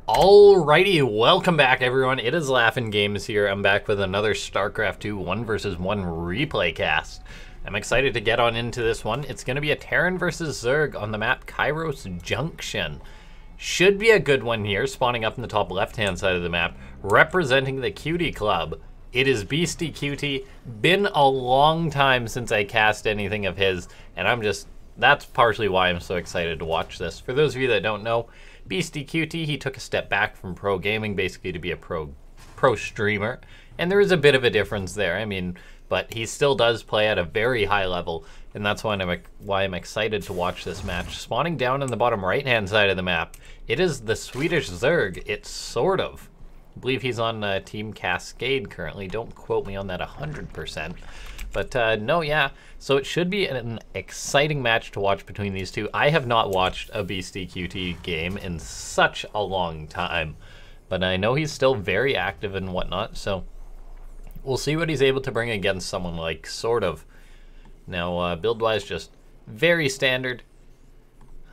Alrighty, welcome back everyone. It is LaughNgamez here. I'm back with another Starcraft 2 1 vs 1 replay cast. I'm excited to get on into this one. It's going to be a Terran versus Zerg on the map Kairos Junction. Should be a good one here, spawning up in the top left-hand side of the map, representing the Cutie Club. It is Beastyqt. Been a long time since I cast anything of his, and that's partially why I'm so excited to watch this. For those of you that don't know, Beastyqt, he took a step back from pro gaming basically to be a pro streamer, and there is a bit of a difference there. I mean, but he still does play at a very high level, and that's why I'm excited to watch this match. Spawning down in the bottom right-hand side of the map, it is the Swedish Zerg. It's SortOf. I believe he's on Team Cascade currently. Don't quote me on that 100%. But no, yeah. So it should be an exciting match to watch between these two. I have not watched a Beastyqt game in such a long time. But I know he's still very active and whatnot. So we'll see what he's able to bring against someone like SortOf. Now, build-wise, just very standard.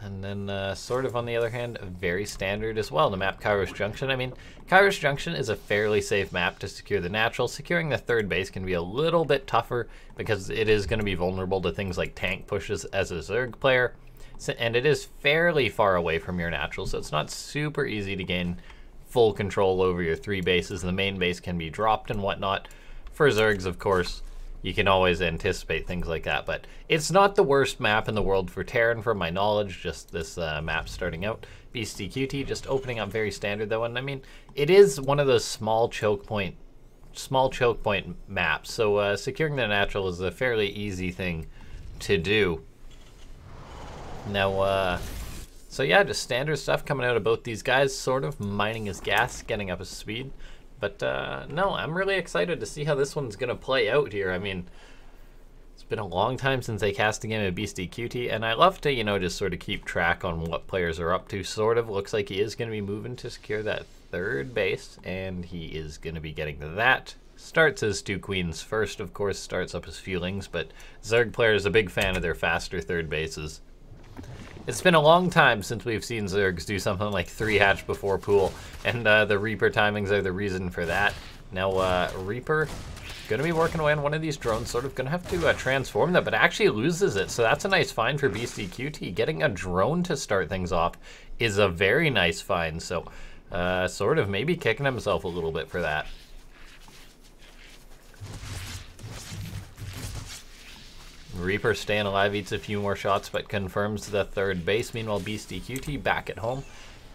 And then SortOf, on the other hand, very standard as well. The map Kairos Junction. I mean, Kairos Junction is a fairly safe map to secure the natural. Securing the third base can be a little bit tougher because it is going to be vulnerable to things like tank pushes as a Zerg player. And it is fairly far away from your natural, so it's not super easy to gain full control over your three bases. The main base can be dropped and whatnot. For Zergs, of course, you can always anticipate things like that, but it's not the worst map in the world for Terran from my knowledge, just this map starting out. Beastyqt just opening up very standard though, and I mean, it is one of those small choke point maps, so securing the natural is a fairly easy thing to do. Now, so yeah, just standard stuff coming out of both these guys, SortOf mining his gas, getting up his speed. But no, I'm really excited to see how this one's going to play out here. I mean, it's been a long time since I cast a game of Beastyqt, and I love to, you know, just sort of keep track on what players are up to. SortOf looks like he is going to be moving to secure that third base, and he is going to be getting to that. Starts his two queens first, of course, starts up his feelings, but Zerg player is a big fan of their faster third bases. It's been a long time since we've seen Zergs do something like 3 hatch before pool, and the Reaper timings are the reason for that. Now, Reaper going to be working away on one of these drones, sort of going to have to transform that, but actually loses it, so that's a nice find for Beastyqt. Getting a drone to start things off is a very nice find, so SortOf maybe kicking himself a little bit for that. Reaper staying alive, eats a few more shots, but confirms the third base. Meanwhile, Beastyqt back at home,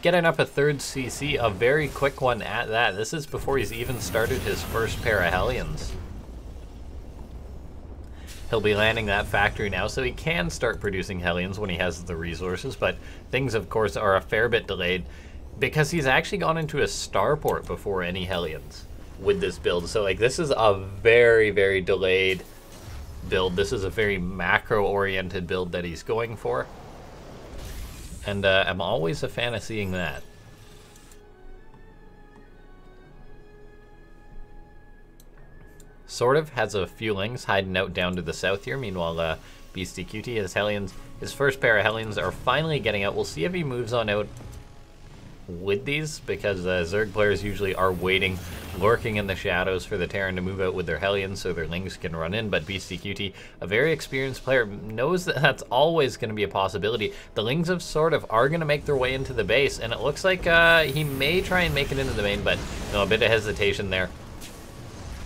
getting up a third CC, a very quick one at that. This is before he's even started his first pair of Hellions. He'll be landing that factory now, so he can start producing Hellions when he has the resources, but things, of course, are a fair bit delayed because he's actually gone into a starport before any Hellions with this build. So, like, this is a very, very delayed build. This is a very macro-oriented build that he's going for, and I'm always a fan of seeing that. SortOf has a few lings hiding out down to the south here. Meanwhile, Beastyqt, his Hellions, his first pair of Hellions are finally getting out. We'll see if he moves on out with these, because Zerg players usually are waiting, lurking in the shadows for the Terran to move out with their Hellions so their lings can run in. But Beastyqt, a very experienced player, knows that that's always going to be a possibility. The lings of SortOf are going to make their way into the base, and it looks like he may try and make it into the main, but you know, a bit of hesitation there.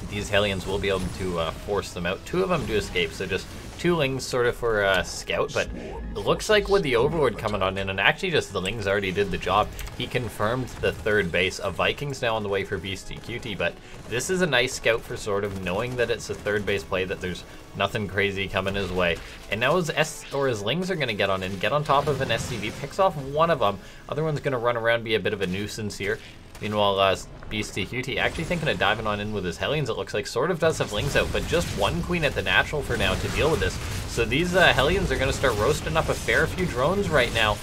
These Hellions will be able to force them out. 2 of them do escape, so just 2 lings sort of for scout, but it looks like with the Overlord coming on in, and actually just the lings already did the job, he confirmed the third base. A Viking's now on the way for Beastyqt, but this is a nice scout for SortOf, knowing that it's a third base play, that there's nothing crazy coming his way. And now his lings are going to get on in, get on top of an SCV, picks off one of them. Other one's going to run around, be a bit of a nuisance here. Meanwhile, Beastyqt actually thinking of diving on in with his Hellions. It looks like SortOf does have lings out, but just 1 queen at the natural for now to deal with this. So these Hellions are going to start roasting up a fair few drones right now.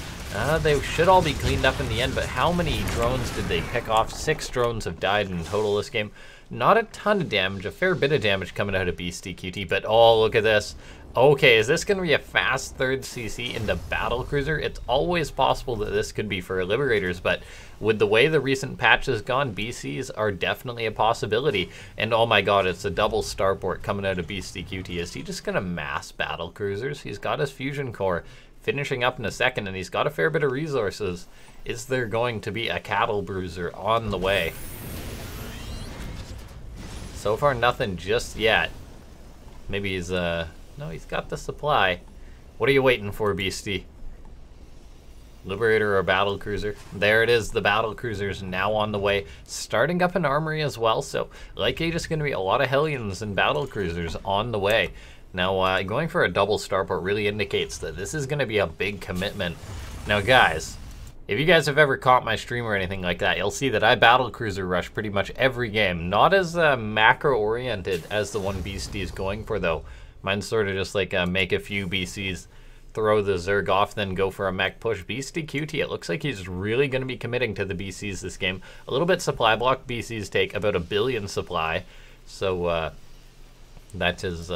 They should all be cleaned up in the end, but how many drones did they pick off? 6 drones have died in total this game. Not a ton of damage, a fair bit of damage coming out of Beastyqt, but oh, look at this. Okay, is this going to be a fast third CC into Battlecruiser? It's always possible that this could be for Liberators, but with the way the recent patch has gone, BCs are definitely a possibility. And oh my god, it's a double starport coming out of Beastyqt. Is he just going to mass Battlecruisers? He's got his fusion core finishing up in a second, and he's got a fair bit of resources. Is there going to be a cattle bruiser on the way? So far, nothing just yet. Maybe he's, no, he's got the supply. What are you waiting for, Beastie? Liberator or Battlecruiser? There it is, the Battlecruiser's now on the way. Starting up an armory as well, so likely just going to be a lot of Hellions and Battlecruisers on the way. Now, going for a double starport really indicates that this is going to be a big commitment. Now, guys, if you guys have ever caught my stream or anything like that, you'll see that I Battlecruiser rush pretty much every game. Not as macro-oriented as the one Beastie is going for, though. Mine's sort of just like make a few BCs, throw the Zerg off, then go for a mech push. Beastyqt, it looks like he's really going to be committing to the BCs this game. A little bit supply block. BCs take about 1 billion supply. So that is...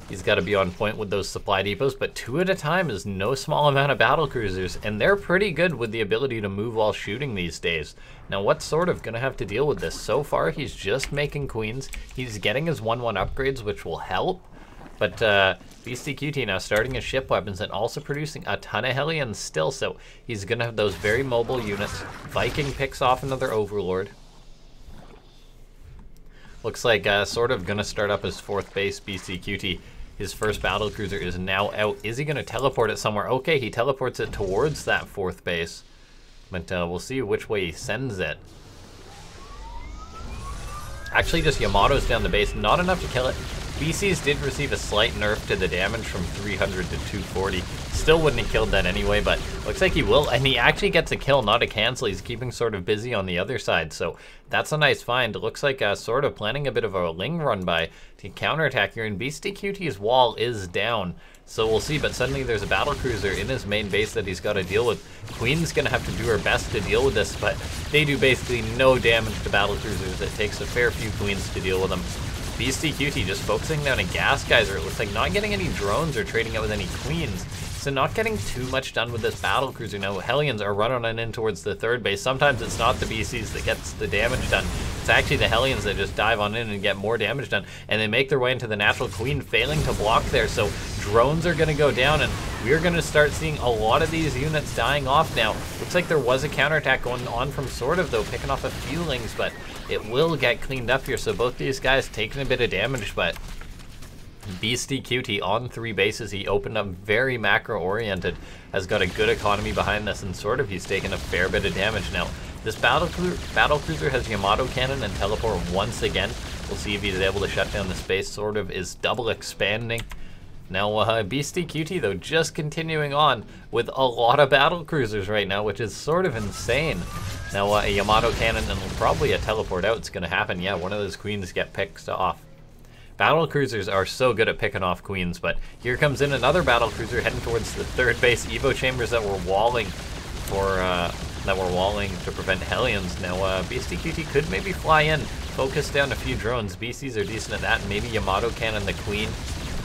he's got to be on point with those supply depots, but 2 at a time is no small amount of Battlecruisers, and they're pretty good with the ability to move while shooting these days. Now, what's sort of going to have to deal with this? So far, he's just making queens. He's getting his 1-1 upgrades, which will help, but Beastyqt now starting his ship weapons and also producing a ton of Hellions still, so he's going to have those very mobile units. Viking picks off another Overlord. Looks like sort of going to start up his 4th base, Beastyqt. His first Battlecruiser is now out. Is he going to teleport it somewhere? Okay, he teleports it towards that 4th base. But we'll see which way he sends it. Actually, just Yamato's down the base. Not enough to kill it. BCs did receive a slight nerf to the damage from 300 to 240. Still wouldn't have killed that anyway, but looks like he will. And he actually gets a kill, not a cancel. He's keeping sort of busy on the other side. So that's a nice find. It looks like sort of planning a bit of a Ling run by to counterattack here. And Beastyqt's wall is down. So we'll see, but suddenly there's a Battlecruiser in his main base that he's got to deal with. Queen's going to have to do her best to deal with this, but they do basically no damage to Battlecruisers. It takes a fair few Queens to deal with them. Beastyqt just focusing down a gas geyser. It looks like not getting any drones or trading out with any queens. So not getting too much done with this Battlecruiser. Now, Hellions are running on in towards the 3rd base. Sometimes it's not the BCs that gets the damage done. It's actually the Hellions that just dive on in and get more damage done. And they make their way into the natural queen, failing to block there. So drones are going to go down, and we're going to start seeing a lot of these units dying off now. Looks like there was a counterattack going on from SortOf, though, picking off a few Lings, but it will get cleaned up here. So both these guys taking a bit of damage, but Beastyqt on 3 bases. He opened up very macro-oriented, has got a good economy behind this, and SortOf he's taken a fair bit of damage. Now, this Battlecruiser has Yamato Cannon and Teleport once again. We'll see if he's able to shut down the space. SortOf is double expanding. Now, Beastyqt, though, just continuing on with a lot of Battlecruisers right now, which is sort of insane. Now, a Yamato Cannon and probably a Teleport out is going to happen. Yeah, one of those queens get picked off. Battlecruisers are so good at picking off queens, but here comes in another Battlecruiser heading towards the 3rd base. Evo chambers that were walling for to prevent Hellions. Now, Beastyqt could maybe fly in, focus down a few drones. BCs are decent at that. Maybe Yamato Cannon the queen.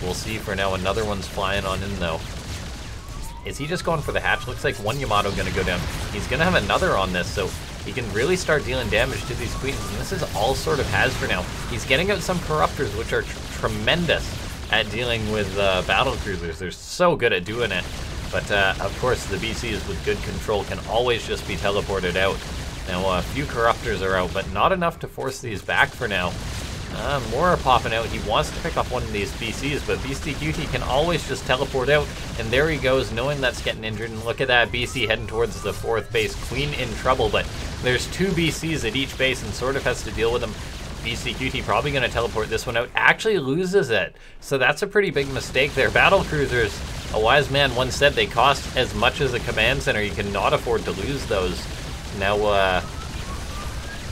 We'll see. For now, another one's flying on in, though. Is he just going for the hatch? Looks like one Yamato going to go down. He's going to have another on this, so he can really start dealing damage to these queens, and this is all SortOf has for now. He's getting out some Corruptors, which are tremendous at dealing with Battlecruisers. They're so good at doing it. But, of course, the BCs with good control can always just be teleported out. Now, a few Corruptors are out, but not enough to force these back for now. More are popping out. He wants to pick up one of these BCs, but Beastyqt can always just teleport out, and there he goes, knowing that's getting injured. And look at that, BC heading towards the 4th base. Queen in trouble, but there's 2 BCs at each base, and SortOf has to deal with them. Beastyqt probably going to teleport this one out, actually loses it. So that's a pretty big mistake there. Battlecruisers, a wise man once said they cost as much as a command center. You cannot afford to lose those. Now,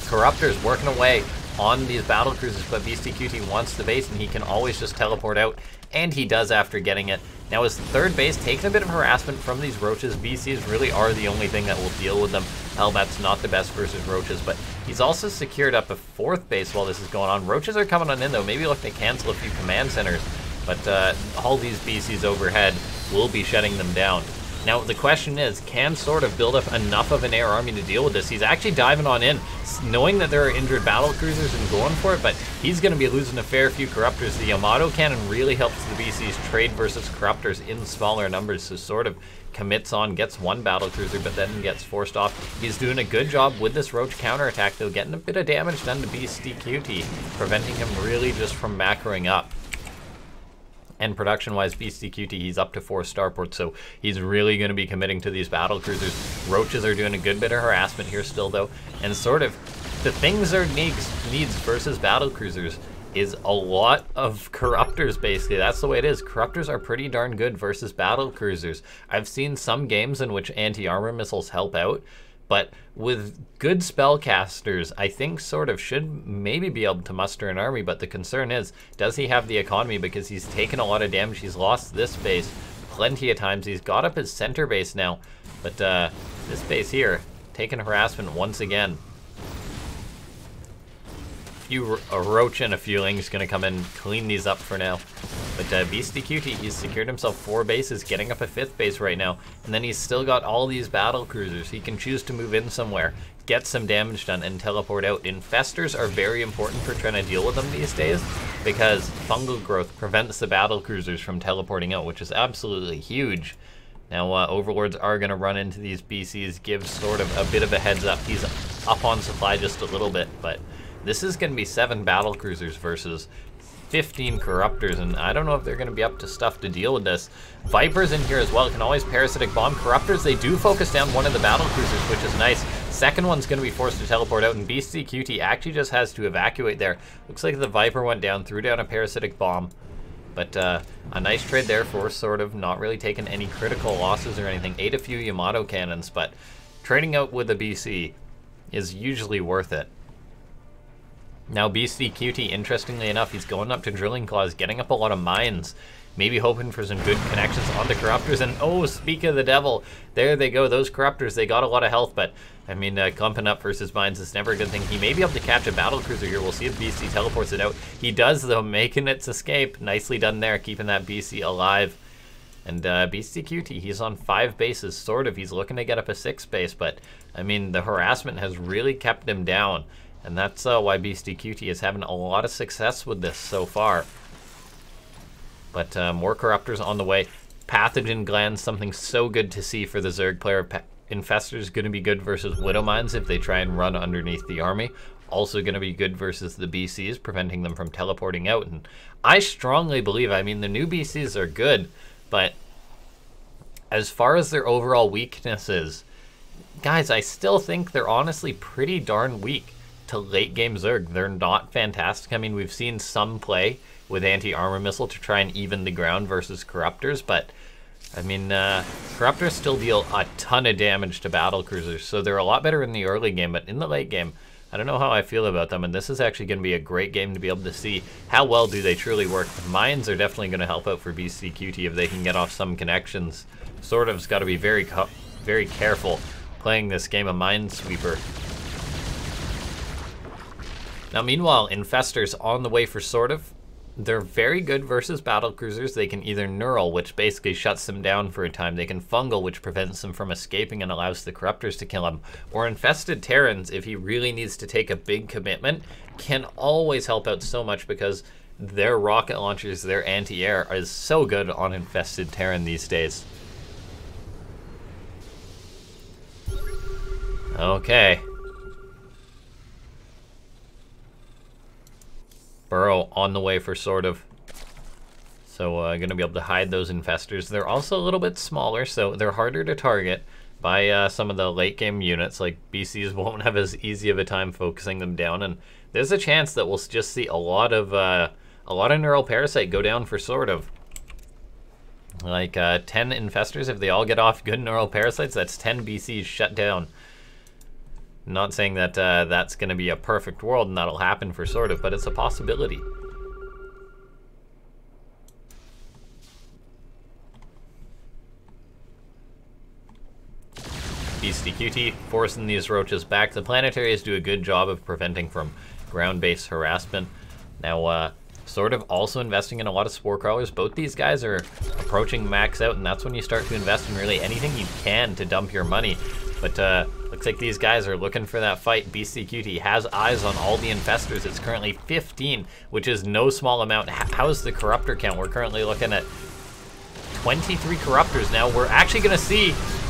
Corruptors working away on these Battlecruisers, but Beastyqt wants the base, and he can always just teleport out, and he does after getting it. Now, his 3rd base taking a bit of harassment from these Roaches. BCs really are the only thing that will deal with them. Hellbat's not the best versus Roaches, but he's also secured up a 4th base while this is going on. Roaches are coming on in, though. Maybe look to cancel a few command centers. but all these BCs overhead will be shutting them down. Now, the question is, can SortOf build up enough of an air army to deal with this? He's actually diving on in, knowing that there are injured battlecruisers and going for it, but he's going to be losing a fair few corruptors. The Yamato cannon really helps the BCs trade versus corruptors in smaller numbers, so SortOf commits on, gets one battlecruiser, but then gets forced off. He's doing a good job with this roach counterattack, though, getting a bit of damage done to Beastyqt, preventing him really just from macroing up. And production-wise, Beastyqt, he's up to 4 starports, so he's really going to be committing to these battlecruisers. Roaches are doing a good bit of harassment here still, though. And SortOf, the things Zerg needs versus battlecruisers is a lot of corruptors, basically. That's the way it is. Corruptors are pretty darn good versus battlecruisers. I've seen some games in which anti-armor missiles help out, but with good spellcasters, I think SortOf should maybe be able to muster an army, but the concern is, does he have the economy? Because he's taken a lot of damage. He's lost this base plenty of times. He's got up his center base now, but this base here, taking harassment once again. A roach and a fueling is going to come in, clean these up for now. But Beastyqt, he's secured himself 4 bases, getting up a 5th base right now. And then he's still got all these battlecruisers. He can choose to move in somewhere, get some damage done, and teleport out. Infestors are very important for trying to deal with them these days, because fungal growth prevents the battlecruisers from teleporting out, which is absolutely huge. Now, Overlords are going to run into these BCs, give SortOf a bit of a heads up. He's up on supply just a little bit, but this is going to be 7 battlecruisers versus 15 corruptors, and I don't know if they're going to be up to stuff to deal with this. Vipers in here as well, can always parasitic bomb. Corruptors, they do focus down one of the battlecruisers, which is nice. Second one's going to be forced to teleport out, and Beastyqt actually just has to evacuate there. Looks like the Viper went down, threw down a parasitic bomb. But a nice trade there for SortOf, not really taking any critical losses or anything. Ate a few Yamato cannons, but trading out with a BC is usually worth it. Now Beastyqt, interestingly enough, he's going up to Drilling Claws, getting up a lot of mines, maybe hoping for some good connections on the corruptors, and oh, speak of the devil, there they go, those corruptors, they got a lot of health, but I mean, clumping up versus mines is never a good thing. He may be able to catch a battlecruiser here, we'll see if BC teleports it out. He does, though, making its escape. Nicely done there, keeping that BC alive. And Beastyqt, he's on 5 bases, SortOf, he's looking to get up a 6th base, but I mean, the harassment has really kept him down. And that's why Beastyqt is having a lot of success with this so far. But more corruptors on the way. Pathogen glands, something so good to see for the Zerg player. Infestors going to be good versus Widow Mines if they try and run underneath the army. Also going to be good versus the BCs, preventing them from teleporting out. And I strongly believe, I mean, the new BCs are good, but as far as their overall weaknesses, guys, I still think they're honestly pretty darn weak to late game Zerg. They're not fantastic. I mean, we've seen some play with anti-armor missile to try and even the ground versus corruptors, but I mean, corruptors still deal a ton of damage to battlecruisers, so they're a lot better in the early game, but in the late game, I don't know how I feel about them, and this is actually going to be a great game to be able to see how well do they truly work. The mines are definitely going to help out for Beastyqt if they can get off some connections. SortOf's got to be very careful playing this game of Minesweeper. Now, meanwhile, Infestors on the way for SortOf. They're very good versus battlecruisers. They can either Neural, which basically shuts them down for a time. They can Fungal, which prevents them from escaping and allows the Corruptors to kill him. Or Infested Terrans, if he really needs to take a big commitment, can always help out so much because their rocket launchers, their anti-air, is so good on Infested Terran these days. Okay. Burrow on the way for SortOf. So going to be able to hide those Infestors. They're also a little bit smaller, so they're harder to target by some of the late game units. Like BCs won't have as easy of a time focusing them down, and there's a chance that we'll just see a lot of Neural Parasite go down for SortOf. Like 10 Infestors, if they all get off good Neural Parasites, that's 10 BCs shut down. Not saying that that's going to be a perfect world and that'll happen for SortOf, but it's a possibility. Beastyqt forcing these roaches back. The planetarians do a good job of preventing from ground-based harassment. Now, SortOf also investing in a lot of spore crawlers. Both these guys are approaching max out, and that's when you start to invest in really anything you can to dump your money. But looks like these guys are looking for that fight. Beastyqt has eyes on all the infestors. It's currently 15, which is no small amount. How's the corruptor count? We're currently looking at 23 corruptors now. We're actually going to see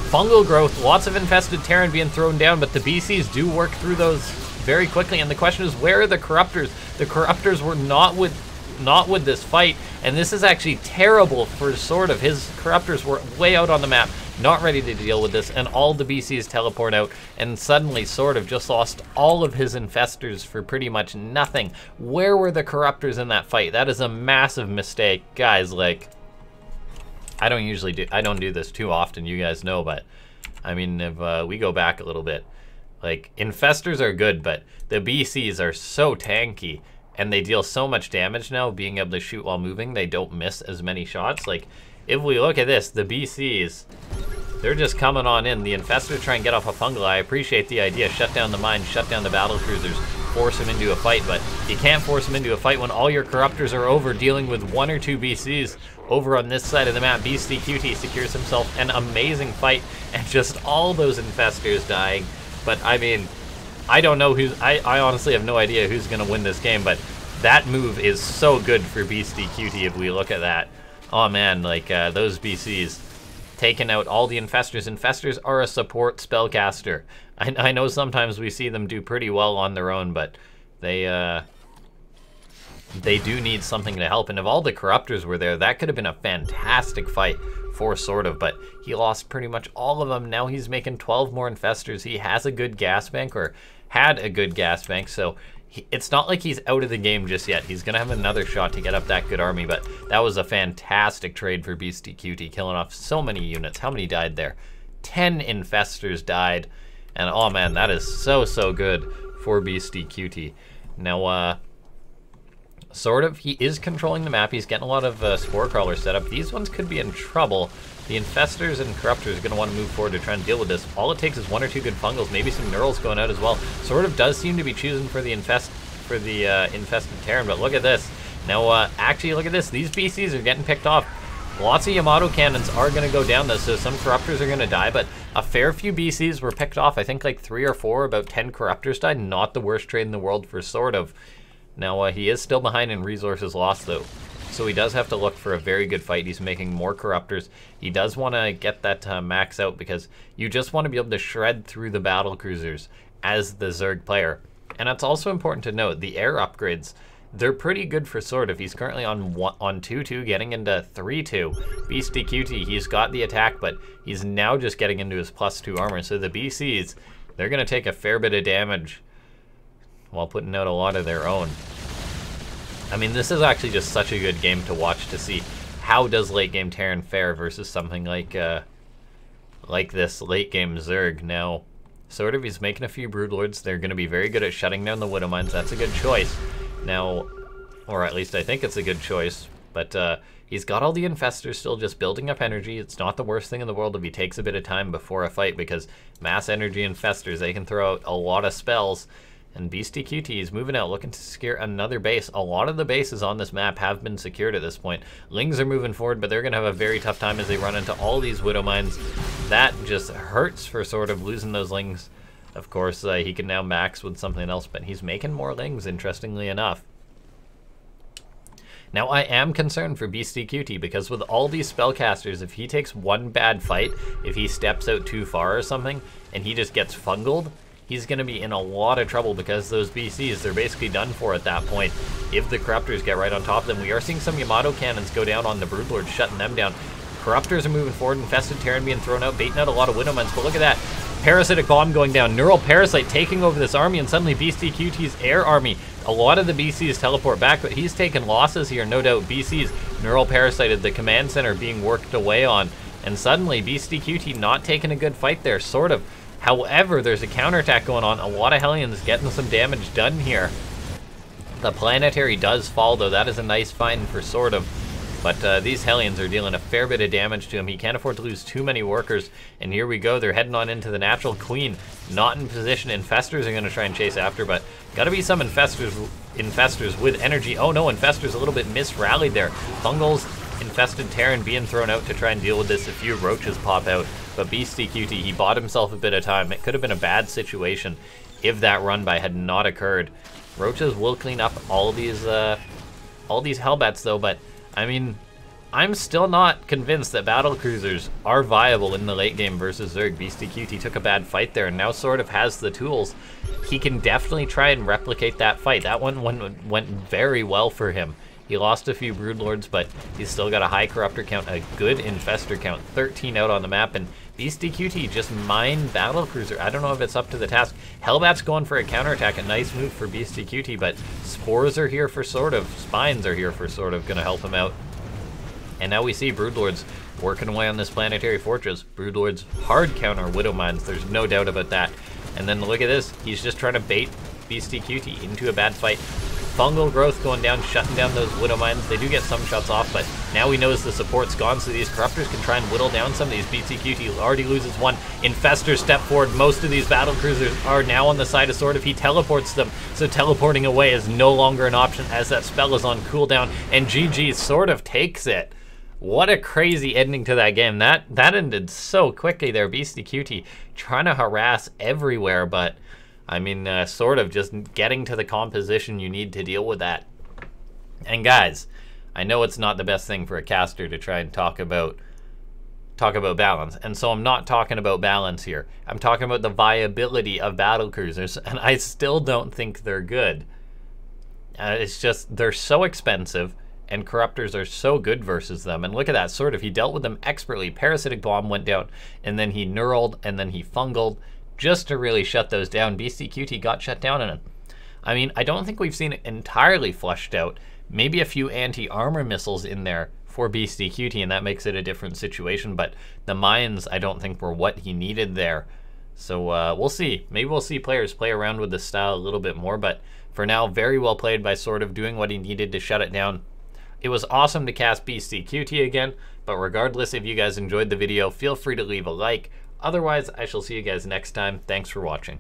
fungal growth, lots of infested Terran being thrown down, but the BCs do work through those very quickly. And the question is, where are the corruptors? The corruptors were not with this fight, and this is actually terrible for SortOf. His corruptors were way out on the map, not ready to deal with this, and all the BCs teleport out, and suddenly SortOf just lost all of his infestors for pretty much nothing. Where were the corruptors in that fight? That is a massive mistake, guys. Like, I don't do this too often, you guys know, but I mean, if we go back a little bit, like, infestors are good, but the BCs are so tanky, and they deal so much damage now, being able to shoot while moving. They don't miss as many shots. Like, if we look at this, the BCs, they're just coming on in. The infestors try and get off a fungal. I appreciate the idea. Shut down the mines, shut down the battlecruisers, force them into a fight, but you can't force them into a fight when all your corruptors are over dealing with 1 or 2 BCs over on this side of the map. Beastyqt secures himself an amazing fight, and just all those infestors dying. But I mean, I don't know I honestly have no idea who's going to win this game, but that move is so good for Beastyqt if we look at that. Oh man, like those BCs taking out all the infestors. Infestors are a support spellcaster. I know sometimes we see them do pretty well on their own, but they do need something to help. And if all the corruptors were there, that could have been a fantastic fight for SortOf, but he lost pretty much all of them. Now he's making 12 more infestors. He has a good gas bank, or had a good gas bank, so it's not like he's out of the game just yet. He's gonna have another shot to get up that good army, but that was a fantastic trade for Beastyqt, killing off so many units. How many died there? 10 infestors died, and oh man, that is so good for Beastyqt. Now, SortOf, he is controlling the map. He's getting a lot of spore crawlers set up. These ones could be in trouble. The infestors and corruptors are going to want to move forward to try and deal with this. All it takes is 1 or 2 good fungals, maybe some neurals going out as well. SortOf does seem to be choosing for the infested Terran, but look at this. Now, actually, look at this. These BCs are getting picked off. Lots of Yamato cannons are going to go down, though, so some corruptors are going to die, but a fair few BCs were picked off. I think like 3 or 4, about 10 corruptors died. Not the worst trade in the world for SortOf. Now, he is still behind in resources lost, though, so he does have to look for a very good fight. He's making more corruptors. He does want to get that max out, because you just want to be able to shred through the battlecruisers as the Zerg player. And it's also important to note, the air upgrades, they're pretty good for SortOf. He's currently on 2-2, getting into 3-2. Beastyqt, he's got the attack, but he's now just getting into his +2 armor. So the BCs, they're going to take a fair bit of damage while putting out a lot of their own. I mean, this is actually just such a good game to watch, to see how does late game Terran fare versus something like this late game Zerg. Now, SortOf, he's making a few Broodlords. They're going to be very good at shutting down the Widow Mines. That's a good choice. Now, or at least I think it's a good choice, but he's got all the infestors still just building up energy. It's not the worst thing in the world if he takes a bit of time before a fight, because mass energy infestors, they can throw out a lot of spells. And Beastyqt is moving out, looking to secure another base. A lot of the bases on this map have been secured at this point. Lings are moving forward, but they're going to have a very tough time as they run into all these Widow Mines. That just hurts for SortOf, losing those Lings. Of course, he can now max with something else, but he's making more Lings, interestingly enough. Now, I am concerned for Beastyqt, because with all these spellcasters, if he takes one bad fight, if he steps out too far or something, and he just gets fungled, he's going to be in a lot of trouble, because those BCs, they're basically done for at that point. If the Corruptors get right on top of them, we are seeing some Yamato cannons go down on the Broodlords, shutting them down. Corruptors are moving forward, infested Terran being thrown out, baiting out a lot of Widow Mines, but look at that. Parasitic Bomb going down, Neural Parasite taking over this army, and suddenly Beastyqt's air army. A lot of the BCs teleport back, but he's taking losses here, no doubt. BCs Neural Parasited, the command center being worked away on, and suddenly Beastyqt not taking a good fight there, SortOf. However, there's a counterattack going on. A lot of Hellions getting some damage done here. The Planetary does fall, though. That is a nice find for SortOf. But these Hellions are dealing a fair bit of damage to him. He can't afford to lose too many workers. And here we go. They're heading on into the natural queen. Not in position. Infestors are going to try and chase after, but got to be some infestors with energy. Oh no, infestors a little bit misrallied there. Fungal's infested Terran being thrown out to try and deal with this. A few roaches pop out, but Beastyqt, he bought himself a bit of time. It could have been a bad situation if that run by had not occurred. Roaches will clean up all these Hellbats though, but I mean, I'm still not convinced that battlecruisers are viable in the late game versus Zerg. Beastyqt took a bad fight there and now sort of has the tools. He can definitely try and replicate that fight. That one went very well for him. He lost a few Broodlords, but he's still got a high Corruptor count, a good Infestor count, 13 out on the map, and Beastyqt just mined Battlecruiser. I don't know if it's up to the task. Hellbat's going for a counterattack, a nice move for Beastyqt, but Spores are here for SortOf, Spines are here for SortOf, gonna help him out. And now we see Broodlords working away on this planetary fortress. Broodlords hard counter Widow Mines, there's no doubt about that. And then look at this, he's just trying to bait Beastyqt into a bad fight. Fungal growth going down, shutting down those Widow Mines. They do get some shots off, but now he knows the support's gone, so these Corruptors can try and whittle down some of these. Beastyqt already loses one. Infestors step forward. Most of these battlecruisers are now on the side of SortOf. He teleports them, so teleporting away is no longer an option as that spell is on cooldown, and GG, SortOf takes it. What a crazy ending to that game. That ended so quickly there. Beastyqt trying to harass everywhere, but I mean, SortOf just getting to the composition you need to deal with that. And guys, I know it's not the best thing for a caster to try and talk about balance, and so I'm not talking about balance here. I'm talking about the viability of battlecruisers, and I still don't think they're good. It's just they're so expensive, and Corruptors are so good versus them. And look at that, SortOf, he dealt with them expertly. Parasitic Bomb went down, and then he Neuraled, and then he Fungaled, just to really shut those down. Beastyqt got shut down in it. I mean, I don't think we've seen it entirely flushed out. Maybe a few anti-armor missiles in there for Beastyqt, and that makes it a different situation, but the mines I don't think were what he needed there. So we'll see. Maybe we'll see players play around with the style a little bit more, but for now, very well played by SortOf, doing what he needed to shut it down. It was awesome to cast Beastyqt again, but regardless, if you guys enjoyed the video, feel free to leave a like. Otherwise, I shall see you guys next time. Thanks for watching.